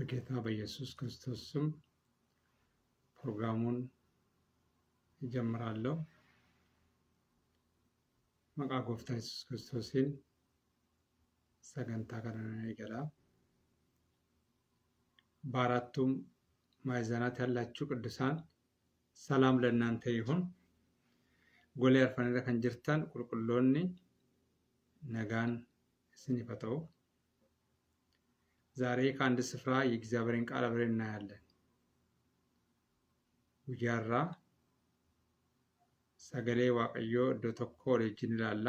በጌታ በኢየሱስ ክርስቶስ ስም ፕሮግራሙን እጀምራለሁ። መቃ ጎፍታ ኢየሱስ ክርስቶስን ሰገንታ ከነነ ይገላ በአራቱም ማዕዘናት ያላችሁ ቅዱሳን ሰላም ለእናንተ ይሁን። ጎሌ አርፈነደ ከንጅርታን ቁልቁሎኒ ነጋን ስንፈተው ዛሬ ከአንድ ስፍራ የእግዚአብሔርን ቃል አብረን እናያለን። ጉያራ ሰገሌ ዋቀዮ እዶ ቶኮ ወደጅን ይላላ።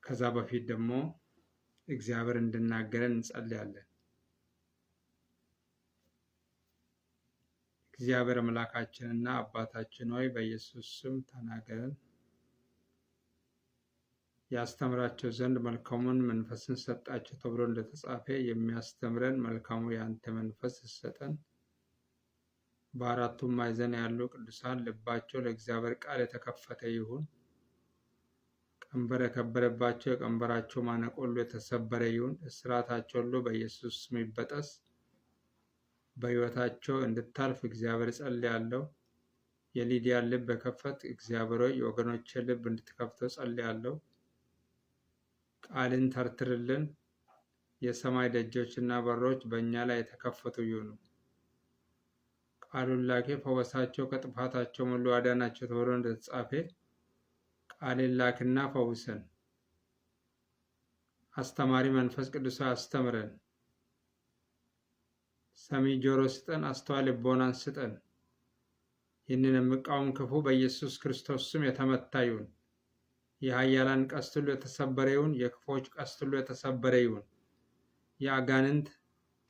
ከዛ በፊት ደግሞ እግዚአብሔር እንድናገረን እንጸልያለን። እግዚአብሔር አምላካችንና አባታችን ሆይ በኢየሱስ ስም ተናገረን። ያስተምራቸው ዘንድ መልካሙን መንፈስን ሰጣቸው ተብሎ እንደተጻፈ የሚያስተምረን መልካሙ ያንተ መንፈስ ሰጠን። በአራቱም ማዕዘን ያሉ ቅዱሳን ልባቸው ለእግዚአብሔር ቃል የተከፈተ ይሁን። ቀንበር የከበረባቸው የቀንበራቸው ማነቆ ሁሉ የተሰበረ ይሁን። እስራታቸው ሁሉ በኢየሱስ ስም ይበጠስ። በሕይወታቸው እንድታልፍ እግዚአብሔር ጸልያለሁ። የሊዲያን ልብ በከፈት እግዚአብሔር ሆይ የወገኖችን ልብ እንድትከፍተው ጸልያለሁ። ቃልን ተርትርልን። የሰማይ ደጆችና በሮች በእኛ ላይ የተከፈቱ ይሁኑ። ቃሉን ላኬ ፈወሳቸው፣ ከጥፋታቸው ሁሉ አዳናቸው ተብሎ እንደተጻፈ ቃልን ላክና ፈውሰን። አስተማሪ መንፈስ ቅዱስ አስተምረን። ሰሚ ጆሮ ስጠን፣ አስተዋይ ልቦናን ስጠን። ይህንን የሚቃወም ክፉ በኢየሱስ ክርስቶስ ስም የተመታ ይሁን። የኃያላን ቀስት ሁሉ የተሰበረ ይሁን። የክፎች ቀስት ሁሉ የተሰበረ ይሁን። የአጋንንት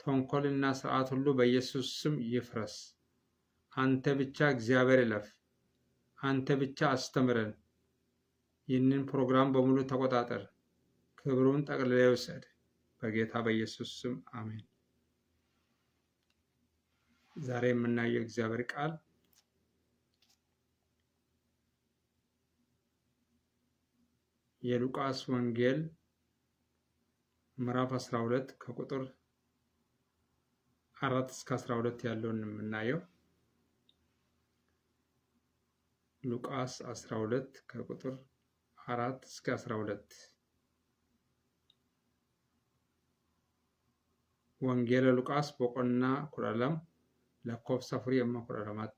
ተንኮልና ስርዓት ሁሉ በኢየሱስ ስም ይፍረስ። አንተ ብቻ እግዚአብሔር እለፍ። አንተ ብቻ አስተምረን። ይህንን ፕሮግራም በሙሉ ተቆጣጠር። ክብሩን ጠቅልለህ ውሰድ። በጌታ በኢየሱስ ስም አሜን። ዛሬ የምናየው እግዚአብሔር ቃል የሉቃስ ወንጌል ምዕራፍ 12 ከቁጥር 4 እስከ 12 ያለውን የምናየው። ሉቃስ 12 ከቁጥር 4 እስከ 12 ወንጌለ ሉቃስ ቦቆና ኩራላም ለኮብሳ ፍሪ አማ ኩራላማት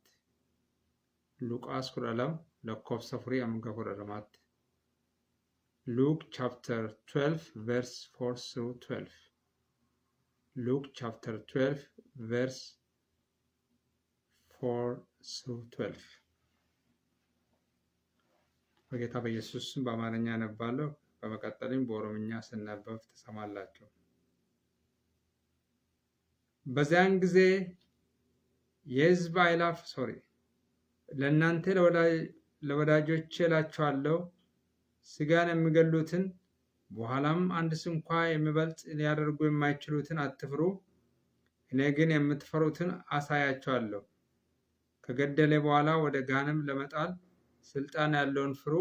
ሉቃስ ኩራላም ለኮብሳ ፍሪ አምጋ ኩራላማት Luke chapter 12 verse 4 through 12. Luke chapter 12 verse 4 through 12. በጌታ በኢየሱስ ስም በአማርኛ አነባለሁ። በመቀጠልም በኦሮምኛ ስናበብ ትሰማላችሁ። በዚያን ጊዜ የሕዝብ አእላፍ ለእናንተ ለወዳጆቼ እላችኋለሁ፣ ስጋን የሚገሉትን በኋላም አንድ ስንኳ የሚበልጥ ሊያደርጉ የማይችሉትን አትፍሩ። እኔ ግን የምትፈሩትን አሳያቸዋለሁ። ከገደለ በኋላ ወደ ገሃነም ለመጣል ስልጣን ያለውን ፍሩ።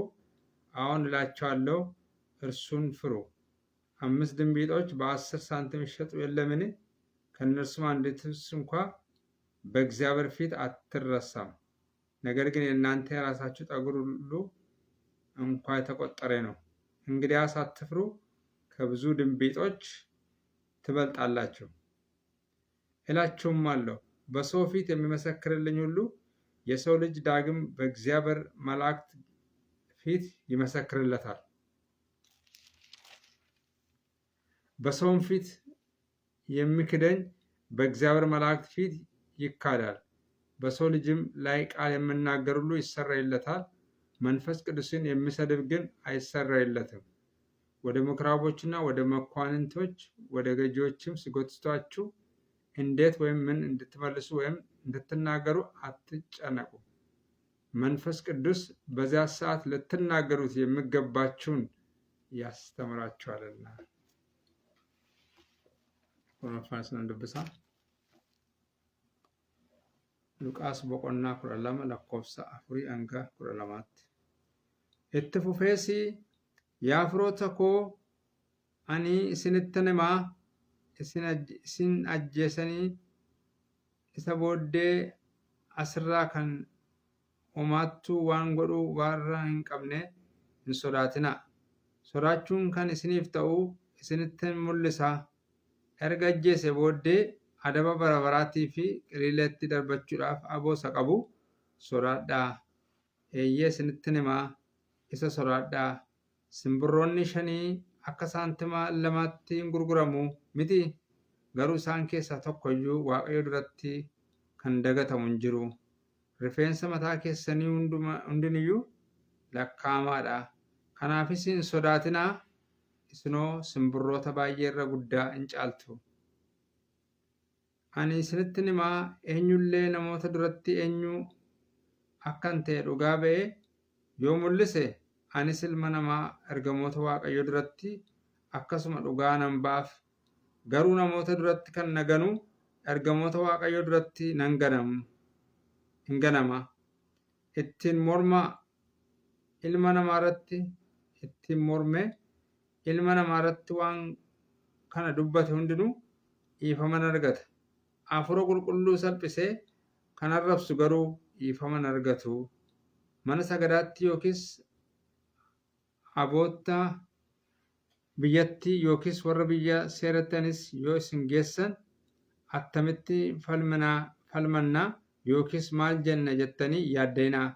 አሁን እላቸዋለሁ፣ እርሱን ፍሩ። 5 ድንቢጦች በ10 ሳንቲም ይሸጡ የለምን? ከእነርሱም አንዲቱስ እንኳ በእግዚአብሔር ፊት አትረሳም። ነገር ግን የእናንተ የራሳችሁ ጠጉር ሁሉ እንኳ የተቆጠረ ነው። እንግዲያስ አትፍሩ፣ ከብዙ ድንቢጦች ትበልጣላችሁ። እላችሁማለሁ፣ በሰው ፊት የሚመሰክርልኝ ሁሉ የሰው ልጅ ዳግም በእግዚአብሔር መላእክት ፊት ይመሰክርለታል። በሰውም ፊት የሚክደኝ በእግዚአብሔር መላእክት ፊት ይካዳል። በሰው ልጅም ላይ ቃል የምናገር ሁሉ ይሰረይለታል። መንፈስ ቅዱስን የሚሰድብ ግን አይሰረይለትም። ወደ ምኩራቦችና ወደ መኳንንቶች ወደ ገዢዎችም ሲጎትቷችሁ እንዴት ወይም ምን እንድትመልሱ ወይም እንድትናገሩ አትጨነቁ። መንፈስ ቅዱስ በዚያ ሰዓት ልትናገሩት የሚገባችሁን ያስተምራችኋልና። ሉቃስ ቦቆና ኩራላማ ለኮብሳ አፍሪ አንጋ ኩራላማት itti fufees yaa firoota koo ani isinitti himaa isin ajjeesanii isa booddee asirraa kan homaattuu waan godhuu warra hin qabne hin sodaatinaa. Sodaachuun kan isiniif ta'u isinitti mul'isa. Erga ajjeese booddee adaba bara baraatii fi qiliileetti darbachuudhaaf aboosa qabu sodaadhaa. Eeyyee isinitti himaa isa sodaadhaa. Simbirroonni 5 akka saantima 2tti hin gurguramu miti. Garuu isaan keessaa tokko iyyuu Waaqayyo duratti kan dagatamu hin jiru. Rifeensa mataa keessanii hundiniyyuu lakkaa'amaadha. Kanaafis hin sodaatinaa. Isinoo simbirroota baay'ee irra guddaa hin caaltu. Ani isinitti himaa eenyullee namoota duratti eenyu akkan ta'e dhugaa ba'ee yoo mul'ise anis Ilma Namaa ergamoota Waaqayyoo duratti akkasuma dhugaa nan ba'aaf. Garuu namoota duratti kan naganu ergamoota Waaqayyoo duratti hin ganama. Ittiin morma Ilma Namaa irratti ittiin morme Ilma Namaa irratti waan kana dubbate hundinuu dhiifama argata. Hafuura qulqulluu salphisee kan arrabsu garuu dhiifama argatu. Mana sagadaatti yookiis aboota biyyattii yookiis warra biyya seerattanis yoo isin geessan attamitti falmannaa yookiis maal jenna jettanii yaaddeenaa.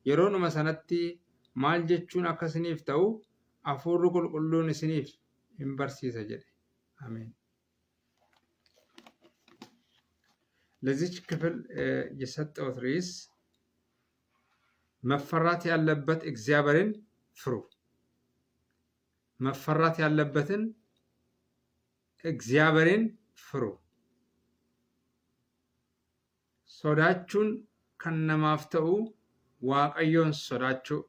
Yeroonuma sanatti maal jechuun akka isiniif ta'u hafuurri qulqulluun isiniif hin barsiisa jedhe። አሜን። ለዚች ክፍል የሰጠሁት ርዕስ መፈራት ያለበት እግዚአብሔርን ፍሩ። መፈራት ያለበትን እግዚአብሔርን ፍሩ። ሶዳቹን ከነማፍተው waaqayyoon sodaachuu.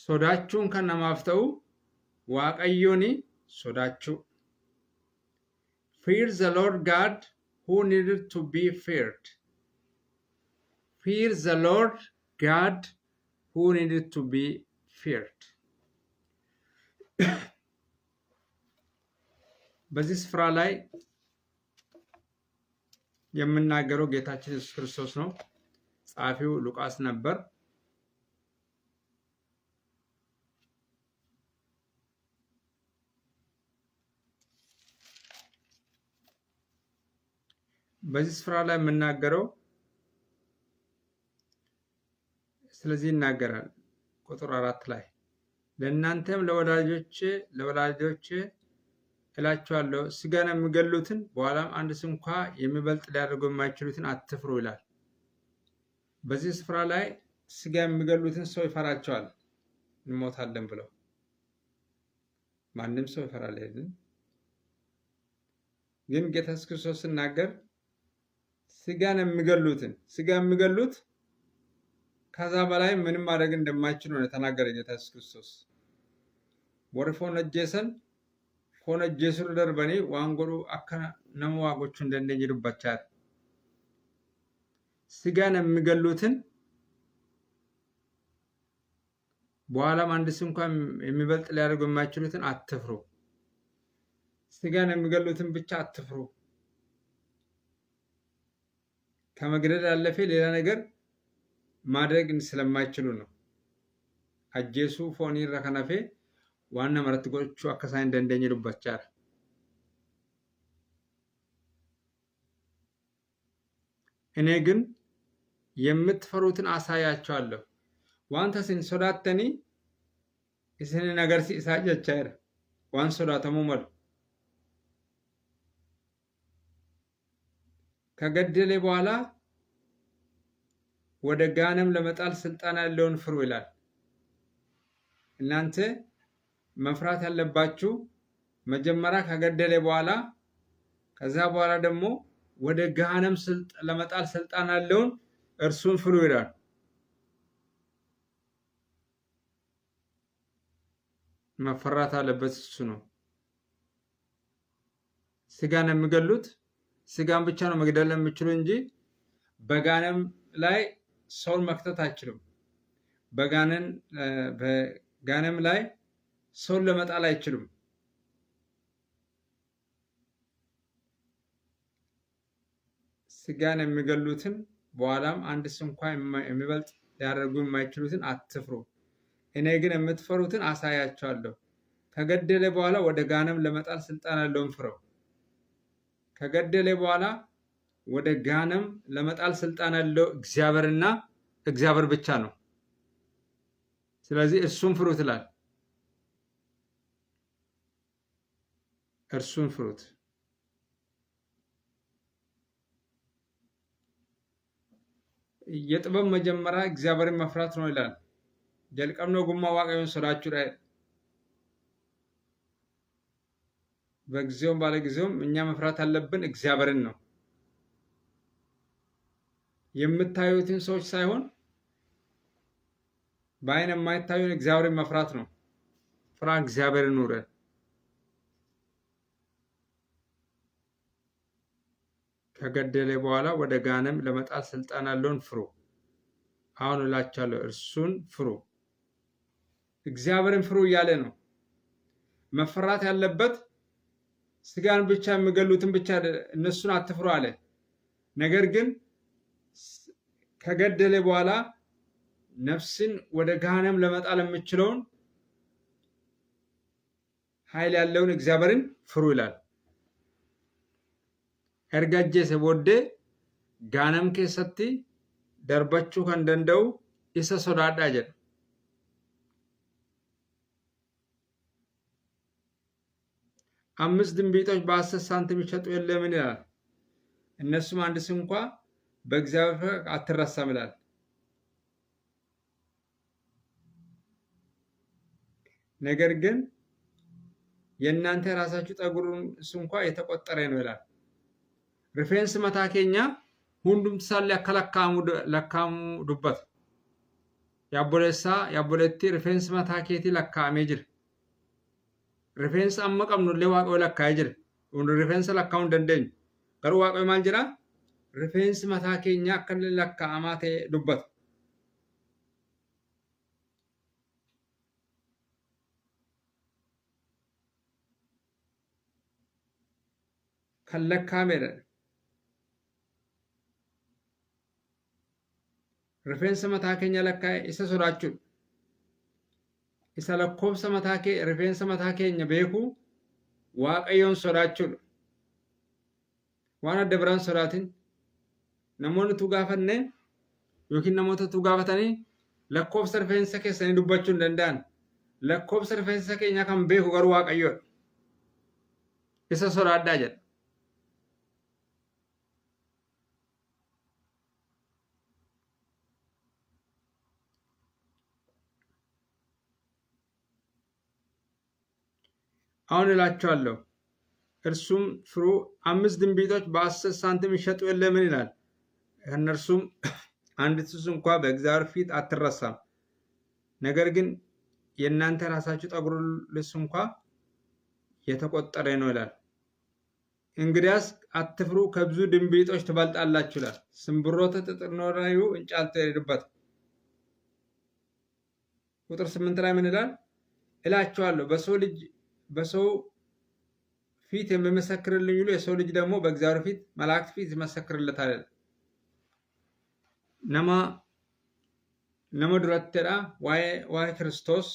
Sodaachuun kan namaaf ta'u waaqayyoon sodaachuu. Fear the Lord God who needed to be feared. Fear the Lord God who needed to be feared. በዚህ ስፍራ ላይ የምናገረው ጌታችን ኢየሱስ ክርስቶስ ነው። ጻፊው ሉቃስ ነበር። በዚህ ስፍራ ላይ የምናገረው ስለዚህ ይናገራል። ቁጥር 4 ላይ ለእናንተም ለወላጆቼ እላችኋለሁ ስጋን የሚገሉትን በኋላም አንድ ስንኳ የሚበልጥ ሊያደርጉ የማይችሉትን አትፍሩ ይላል። በዚህ ስፍራ ላይ ስጋ የሚገሉትን ሰው ይፈራቸዋል፣ እንሞታለን ብለው። ማንም ሰው ይፈራል አይደል? ግን ጌታ ኢየሱስ ክርስቶስ ሲናገር ስጋ የሚገሉት ከዛ በላይ ምንም ማድረግ እንደማይችሉ ነው የተናገረ ጌታ ኢየሱስ ክርስቶስ። ወርፎን እጀሰን ፎን እጀሱር ደርበኔ ዋንጎሩ አከ ነሙ ዋጎቹ እንደነኝዱባቻል። ስጋን የሚገሉትን በኋላም አንድስ እንኳን የሚበልጥ ሊያደርጉ የማይችሉትን አትፍሩ። ስጋን የሚገሉትን ብቻ አትፍሩ። ከመግደል ያለፈ ሌላ ነገር ማድረግ ስለማይችሉ ነው። አጀሱ ፎኒ ረከነፈ ዋና መረትጎቹ አከሳይ እንደነኝዱባቻል። እኔ ግን የምትፈሩትን አሳያቸዋለሁ። ዋንተ ሲን ሶዳተኒ እስኒ ነገር ሲሳጀቻይራ ዋን ሶዳተሙ መል ከገደለ በኋላ ወደ ጋነም ለመጣል ስልጣን ያለውን ፍሩ ይላል። እናንተ መፍራት ያለባችሁ መጀመሪያ ከገደለ በኋላ ከዛ በኋላ ደግሞ ወደ ገሃነም ለመጣል ስልጣን ያለውን እርሱን ፍሩ ይላል። መፈራት አለበት እሱ ነው። ስጋን የሚገሉት ስጋን ብቻ ነው መግደል የሚችሉ እንጂ በጋነም ላይ ሰውን መክተት አይችሉም። በጋነም ላይ ሰውን ለመጣል አይችሉም። ስጋን የሚገሉትን በኋላም አንድስ እንኳ የሚበልጥ ሊያደርጉ የማይችሉትን አትፍሩ። እኔ ግን የምትፈሩትን አሳያቸዋለሁ። ከገደለ በኋላ ወደ ገሃነም ለመጣል ስልጣን ያለውን ፍረው። ከገደለ በኋላ ወደ ገሃነም ለመጣል ስልጣን ያለው እግዚአብሔርና እግዚአብሔር ብቻ ነው። ስለዚህ እርሱን ፍሩት ይላል። እርሱን ፍሩት። የጥበብ መጀመሪያ እግዚአብሔርን መፍራት ነው ይላል። ጀልቀምኖ ጉማ ዋቀዮን ሶዳችሁ ላይ በጊዜውም ባለጊዜውም እኛ መፍራት አለብን እግዚአብሔርን ነው። የምታዩትን ሰዎች ሳይሆን በአይን የማይታዩን እግዚአብሔርን መፍራት ነው። ፍራ እግዚአብሔርን ኑረን። ከገደለ በኋላ ወደ ገሃነም ለመጣል ስልጣን ያለውን ፍሩ። አሁን እላችኋለሁ እርሱን ፍሩ። እግዚአብሔርን ፍሩ እያለ ነው። መፈራት ያለበት ስጋን ብቻ የሚገሉትን ብቻ እነሱን አትፍሩ አለ። ነገር ግን ከገደለ በኋላ ነፍስን ወደ ገሃነም ለመጣል የሚችለውን ኃይል ያለውን እግዚአብሔርን ፍሩ ይላል። erga ajjeese booddee gaanam keessatti darbachuu kan danda'u isa sodaadhaa jedha. አምስት ድንቢጦች በ10 ሳንቲም ይሸጡ የለምን ይላል። እነሱም አንድስ እንኳ በእግዚአብሔር አትረሳም ይላል። ነገር ግን የእናንተ ራሳችሁ ጠጉርስ እንኳ የተቆጠረ ነው ይላል። rifeensi mataa keenya hundumti isaallee akka lakkaa'amu dubbata. Yaabboleettii rifeensi mataa keetii lakkaa'amee jira. Rifeensa amma qabnullee Waaqayyo lakkaa'ee jira. Rifeensa lakkaa'uu hin dandeenyu. Garuu Waaqayyo maal jedhaa? Rifeensi mataa keenyaa akka lakkaa'amaa ta'e dubbata. Kan lakkaa'amedha. rifeensa mataa keenya lakkaa'e isa sodaachuudha. Isa lakkoofsa mataa rifeensa mataa keenya beeku Waaqayyoon sodaachuudha. Waan adda biraan sodaatin namoonni tu gaafanne yookiin namoota tu gaafatanii lakkoofsa rifeensa keessanii dubbachuu hin danda'an. Lakkoofsa rifeensa keenya kan beeku garuu Waaqayyoodha. Isa sodaadhaa jedha. አሁን እላችኋለሁ እርሱም ፍሩ። 5 ድንቢጦች በ10 ሳንቲም ይሸጡ የለምን ይላል። እነርሱም አንዲቱስ እንኳ በእግዚአብሔር ፊት አትረሳም። ነገር ግን የእናንተ ራሳችሁ ጠጉርስ እንኳ የተቆጠረ ነው ይላል። እንግዲያስ አትፍሩ፣ ከብዙ ድንቢጦች ትበልጣላችሁ ይላል። ስንብሮተ ጥጥኖራዩ እንጫልተ ይሄድበት። ቁጥር 8 ላይ ምን ይላል? እላችኋለሁ በሰው ፊት የሚመሰክርልኝ ሁሉ የሰው ልጅ ደግሞ በእግዚአብሔር ፊት መላእክት ፊት ይመሰክርለታል። ነማ ዱረተዳ ዋይ ክርስቶስ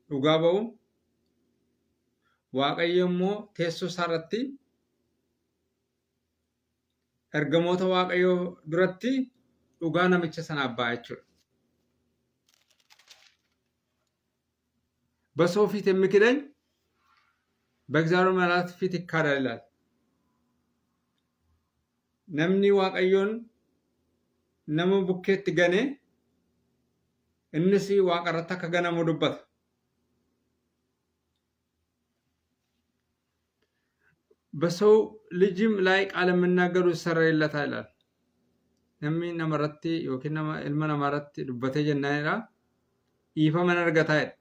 dhugaa ba'u waaqayyo immoo teessoo isaarratti ergamoota waaqayyo duratti dhugaa namicha sanaaf ba'a jechuudha. በሰው ፊት የሚክደኝ በእግዚአብሔር መላእክት ፊት ይካዳል ይላል። ነምኒ waaqayዮን ነሙ ቡኬት ገኔ እንሲ ዋቀረታ ከገነሙ ዱበት በሰው ልጅም ላይ ቃል የምናገሩ ይሰረይለታል ይላል። ነምኒ ነመረቲ ዮኪን ኢልመ ነመረቲ ዱበቴ ጀናይራ ኢፈ መነርገታይል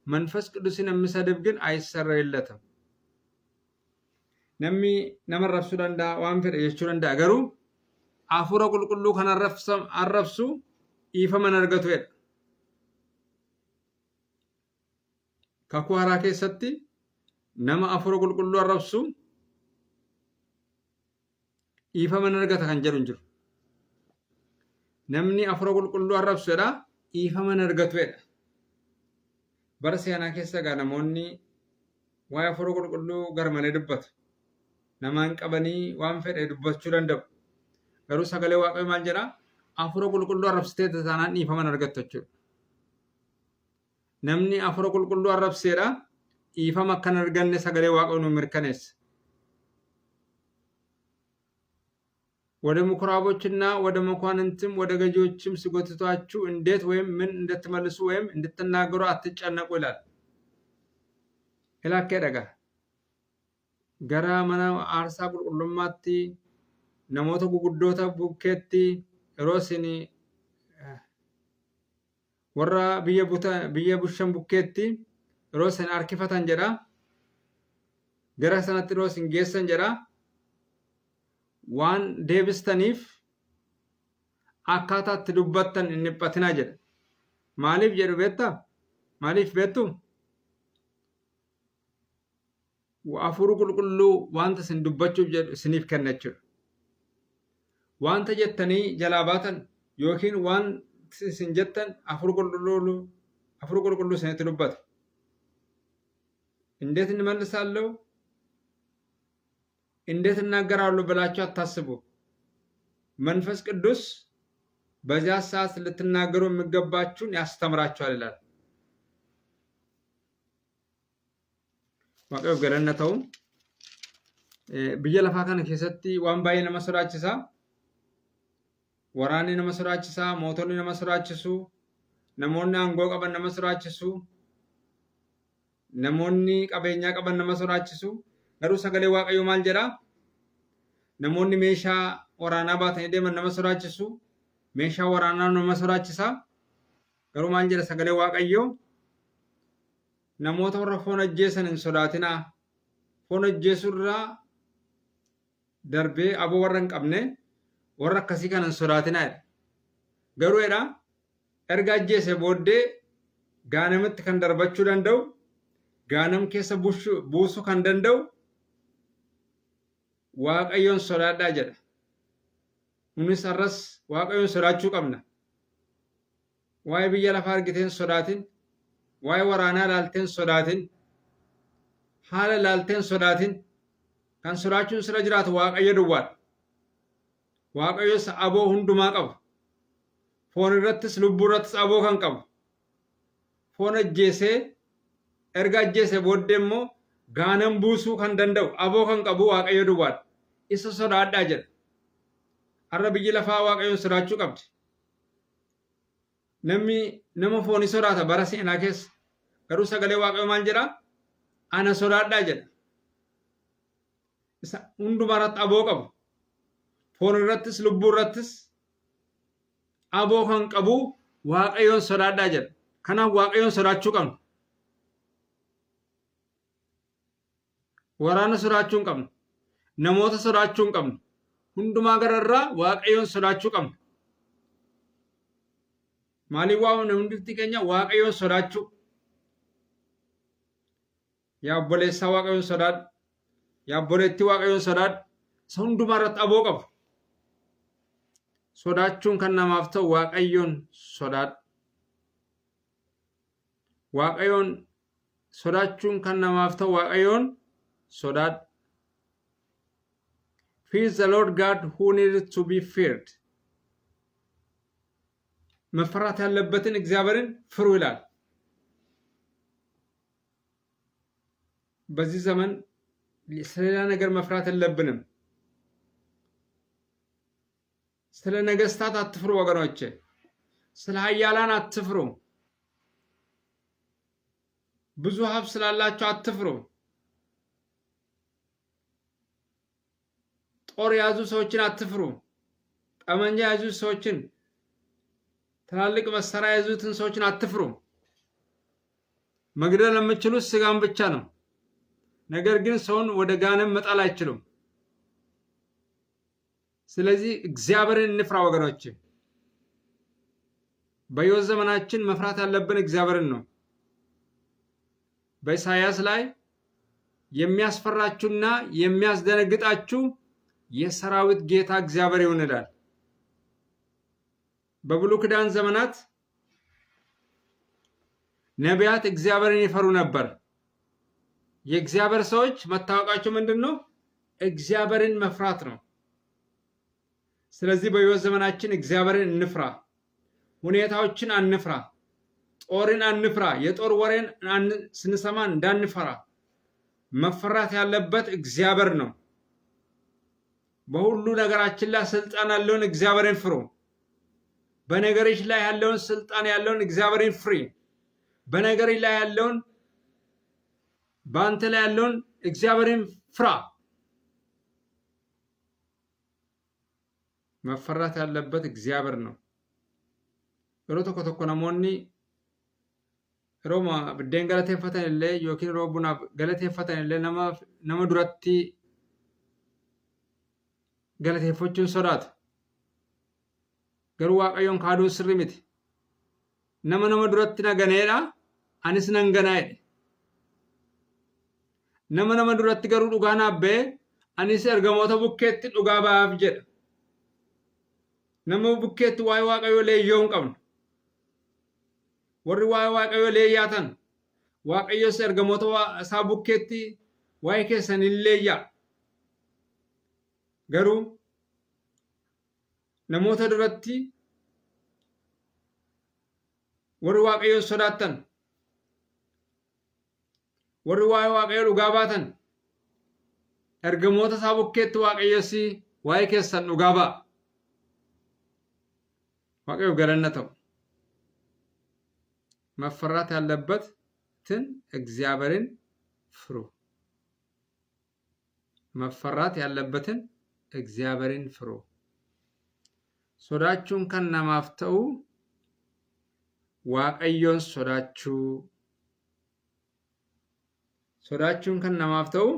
መንፈስ ቅዱስን የሚሰድብ ግን አይሰረይለትም። namni nama arrabsuu danda'a, waan fedhe jechuu danda'a. Garuu hafuura qulqulluu kan arrabsu dhiifama argatu jedha. Kakuu haaraa keessatti nama hafuura qulqulluu arrabsu dhiifama argata kan jedhu hin jiru. namni afura qulqulluu arrabsuudha dhiifama argatuudha. Bara seenaa keessa egaa namoonni waa'ee afura qulqulluu garmalee dubbatu. Namaan qabanii waan fedhe dubbachuu danda'u. Garuu sagalee Waaqayyoo maal jedhaa? Afura qulqulluu arrabsitee taanaan dhiifama argattu jechuudha. Namni afura qulqulluu arrabseedha dhiifama akka hin arganne sagalee Waaqayyoo nu mirkaneessa. ወደ ምኩራቦችና ወደ መኳንንትም ወደ ገዢዎችም ሲጎትቷችሁ እንዴት ወይም ምን እንድትመልሱ ወይም እንድትናገሩ አትጨነቁ ይላል። ኢላከ ደጋ ገራ መና አርሳ ቁልቁልማቲ ነሞተ ጉጉዶታ ቡኬቲ ሮሲኒ ወራ ብየ ቡሸን ቡኬቲ ሮሲን አርኪፈታን ጀዳ ገራ ሰነቲ ሮሲን ጌሰን ጀዳ waan deebistaniif akkaataatti dubbattan hin dhiphatinaa jedha. Maaliif jedhu beektaa? Maaliif beektu? Afurri qulqulluu wanta isin dubbachuuf jedhu isiniif kenna jechuudha. Wanta jettanii jalaa baatan yookiin waan isin jettan afurri qulqulluu isinitti dubbata. እንዴት እንመልሳለሁ እንዴት እናገራለሁ ብላችሁ አታስቡ። መንፈስ ቅዱስ በዚያ ሰዓት ልትናገሩ የሚገባችሁን ያስተምራችኋል ይላል። waaqayyo galanna ta'u biyya lafaa kana keessatti waan baay'ee nama sodaachisa. Waraanni nama sodaachisa, mootonni nama sodaachisu, namoonni aangoo qaban nama sodaachisu, namoonni qabeenyaa qaban nama sodaachisu. Garuu sagalee Waaqayyoo maal jedhaa? Namoonni meeshaa waraanaa baatanii deeman nama sodaachisu, meeshaa waraanaa nama sodaachisa. Garuu maal jedha sagalee Waaqayyoo? Namoota warra foon ajjeesan hin sodaatinaa. Foon ajjeesurraa darbee aboo warra hin qabne warra akkasii kana hin sodaatinaa. Garuu erga ajjeese booddee gaanamitti kan darbachuu danda'u, gaanam keessa buusuu kan danda'u Waaqayyoon sodaadhaa jedha. Nunis har'as Waaqayyoon sodaachuu qabna. Waa'ee biyya lafaa argiteen sodaatin, waa'ee waraanaa ilaalteen sodaatin, haala ilaalteen sodaatin. Kan sodaachuun sira jiraatu Waaqayyo duwwaadha. Waaqayyos aboo hundumaa qaba. Foon irrattis lubbuu irrattis aboo kan qabu. Foon ajjeesee erga ajjeese booddee immoo gaanam buusuu kan danda'u aboo kan qabu Waaqayyo duwwaadha. Isa sodaadhaa jedha. Har'a biyyi lafaa Waaqayyoon sodaachuu qabdi. Nama foonii sodaata bara seenaa keessa. Garuu sagalee Waaqayyoo maal jedhaa? Ana sodaadhaa jedha. Isa hundumaa irratti aboo qabu. Foon irrattis lubbuu irrattis aboo kan qabu Waaqayyoon sodaadhaa jedha. Kanaaf Waaqayyoon sodaachuu qabna. Waraana sodaachuu hin qabnu. Namoota sodaachuu hin qabnu. Hundumaa gararraa Waaqayyoon sodaachuu qabna. Maaliif waa'ee hundi keenya Waaqayyoon sodaachuu? Yaa obboleessaa Waaqayyoon sodaadhu. Yaa obboleettii Waaqayyoon sodaadhu. Isa hundumaa irratti aboo qabu. Sodaachuun kan namaaf ta'u Waaqayyoon sodaadhu. Waaqayyoon sodaachuun kan namaaf ta'u Waaqayyoon sodaadhu. Fear the Lord God who needs to be feared. መፈራት ያለበትን እግዚአብሔርን ፍሩ ይላል። በዚህ ዘመን ስለሌላ ነገር መፍራት የለብንም። ስለ ነገስታት አትፍሩ ወገኖቼ። ስለ ኃያላን አትፍሩ። ብዙ ሀብት ስላላቸው አትፍሩ። ጦር የያዙ ሰዎችን አትፍሩ። ጠመንጃ የያዙ ሰዎችን፣ ትላልቅ መሳሪያ የያዙትን ሰዎችን አትፍሩ። መግደል የምትችሉት ስጋን ብቻ ነው። ነገር ግን ሰውን ወደ ገሃነም መጣል አይችሉም። ስለዚህ እግዚአብሔርን እንፍራ ወገኖች። በሕይወት ዘመናችን መፍራት ያለብን እግዚአብሔርን ነው። በኢሳይያስ ላይ የሚያስፈራችሁና የሚያስደነግጣችሁ የሰራዊት ጌታ እግዚአብሔር ይሆን ይላል። በብሉይ ኪዳን ዘመናት ነቢያት እግዚአብሔርን ይፈሩ ነበር። የእግዚአብሔር ሰዎች መታወቃቸው ምንድን ነው? እግዚአብሔርን መፍራት ነው። ስለዚህ በሕይወት ዘመናችን እግዚአብሔርን እንፍራ። ሁኔታዎችን አንፍራ። ጦርን አንፍራ። የጦር ወሬን ስንሰማ እንዳንፈራ። መፈራት ያለበት እግዚአብሔር ነው። በሁሉ ነገራችን ላይ ስልጣን ያለውን እግዚአብሔርን ፍሩ። በነገሮች ላይ ያለውን ስልጣን ያለውን እግዚአብሔርን ፍሪ። በነገሮች ላይ ያለውን በአንተ ላይ ያለውን እግዚአብሔርን ፍራ። መፈራት ያለበት እግዚአብሔር ነው። yeroo tokko tokko namoonni yeroo biddeen galateeffatan illee yookiin yeroo bunaaf galateeffatan illee nama duratti galateeffachuun sodaatu. Garuu Waaqayyoon kaaduun sirrii miti. Nama duratti na ganeedha, anis nan ganaa jedhe. Nama duratti garuu dhugaa naaf ba'e, anis ergamoota bukkeetti dhugaa ba'aaf jedha. Nama bukkeetti waa'ee Waaqayyoo leeyyoo hin qabnu. Warri waa'ee Waaqayyoo leeyyaatan, Waaqayyoos ergamoota isaa bukkeetti waa'ee keessan hin leeyyaa. Garuu namoota duratti warri Waaqayyoo sodaatan, warri waa'ee Waaqayyoo dhugaa baatan, ergamoota isaa bukkeetti Waaqayyoos waa'ee keessan dhugaa ba'a. Waaqayyoo galanna ta'u. መፈራት ያለበትን እግዚአብሔርን ፍሩ። መፈራት ያለበትን እግዚአብሔርን ፍሩ። ሶዳችሁን kan namaaf ta'u Waaqayyoon sodaachuu. Sodaachuun kan namaaf ta'u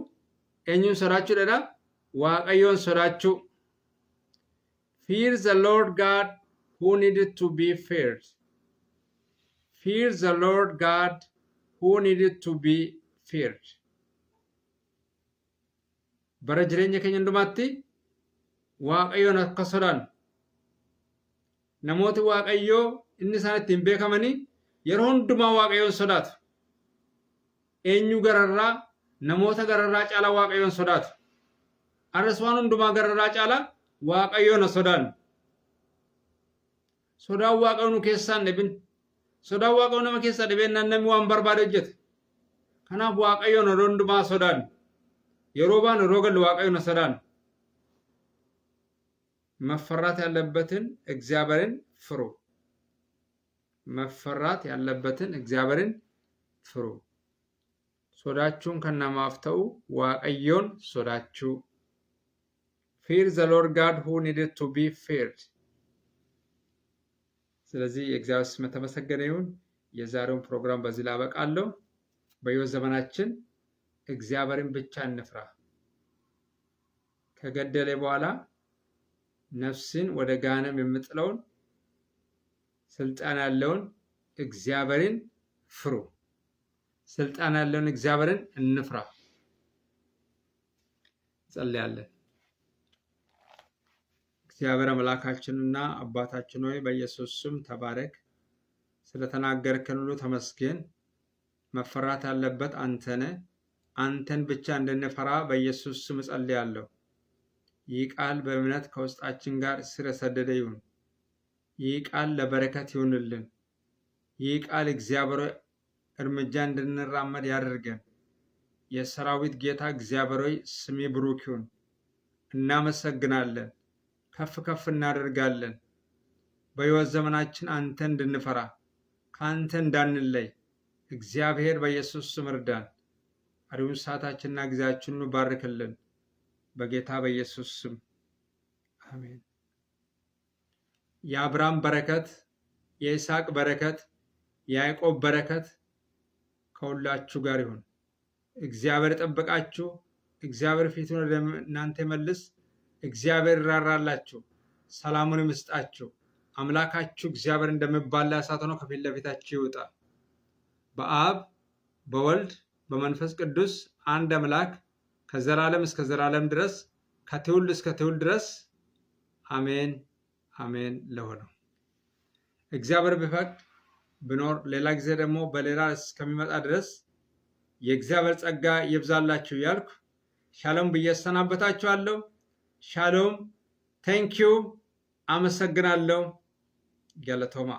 eenyuun sodaachuudha? Waaqayyoon sodaachuu. Fear the Lord God who needed to be feared. Fear the Lord God who needed to be feared. Bara jireenya keenya hundumaatti Waaqayyoon akka sodaan. Namooti Waaqayyoo inni isaan ittiin beekamanii yeroo hundumaa Waaqayyoon sodaatu. Eenyu gararraa namoota gararraa caalaa Waaqayyoon sodaatu. Arras waan hundumaa gararraa caalaa Waaqayyoon sodaan. Sodaan Waaqayyoo nu keessaan dhibin. Sodaa Waaqayyoo nama keessaa dhibeenyaan namni waan barbaade hojjeta. Kanaaf Waaqayyoon yeroo hundumaa sodaan. Yeroo baanu yeroo gallu Waaqayyoon sodaan. መፈራት ያለበትን እግዚአብሔርን ፍሩ። መፈራት ያለበትን እግዚአብሔርን ፍሩ። ሶዳችሁን ከነማፍ ተው Waaqayyoon sodaachuu. Fear the Lord God who needed to be feared. ስለዚህ የእግዚአብሔር ስም የተመሰገነ ይሁን። የዛሬውን ፕሮግራም በዚህ ላይ አበቃለሁ። በሕይወት ዘመናችን እግዚአብሔርን ብቻ እንፍራ። ከገደለ በኋላ ነፍስን ወደ ገሃነም የምጥለውን ስልጣን ያለውን እግዚአብሔርን ፍሩ። ስልጣን ያለውን እግዚአብሔርን እንፍራ። ጸልያለን። እግዚአብሔር አምላካችንና አባታችን ሆይ በኢየሱስ ስም ተባረክ። ስለተናገርከን ሁሉ ተመስገን። መፈራት ያለበት አንተ ነህ። አንተን ብቻ እንድንፈራ በኢየሱስ ስም ጸልያለሁ። ይህ ቃል በእምነት ከውስጣችን ጋር ስር የሰደደ ይሁን። ይህ ቃል ለበረከት ይሁንልን። ይህ ቃል እግዚአብሔር እርምጃ እንድንራመድ ያደርገን። የሰራዊት ጌታ እግዚአብሔር ሆይ ስም ብሩክ ይሁን። እናመሰግናለን። ከፍ ከፍ እናደርጋለን። በሕይወት ዘመናችን አንተ እንድንፈራ ከአንተ እንዳንለይ እግዚአብሔር በኢየሱስ ስም እርዳን። አሪውን ሰዓታችንና ጊዜያችንን ባርክልን። በጌታ በኢየሱስ ስም አሜን። የአብርሃም በረከት፣ የይስሐቅ በረከት፣ የያዕቆብ በረከት ከሁላችሁ ጋር ይሁን። እግዚአብሔር ጠብቃችሁ። እግዚአብሔር ፊቱን ወደ እናንተ ይመልስ። እግዚአብሔር ይራራላችሁ፣ ሰላሙን ይስጣችሁ። አምላካችሁ እግዚአብሔር እንደሚባላ እሳት ሆኖ ከፊት ለፊታችሁ ይውጣ። በአብ በወልድ በመንፈስ ቅዱስ አንድ አምላክ ከዘላለም እስከ ዘላለም ድረስ ከትውልድ እስከ ትውልድ ድረስ አሜን አሜን ለሆነው እግዚአብሔር ቢፈቅድ ብኖር ሌላ ጊዜ ደግሞ በሌላ እስከሚመጣ ድረስ የእግዚአብሔር ጸጋ ይብዛላችሁ ያልኩ ሻሎም ብዬ እሰናበታችኋለሁ። ሻሎም። ቴንኪዩ። አመሰግናለሁ። ገለቶማ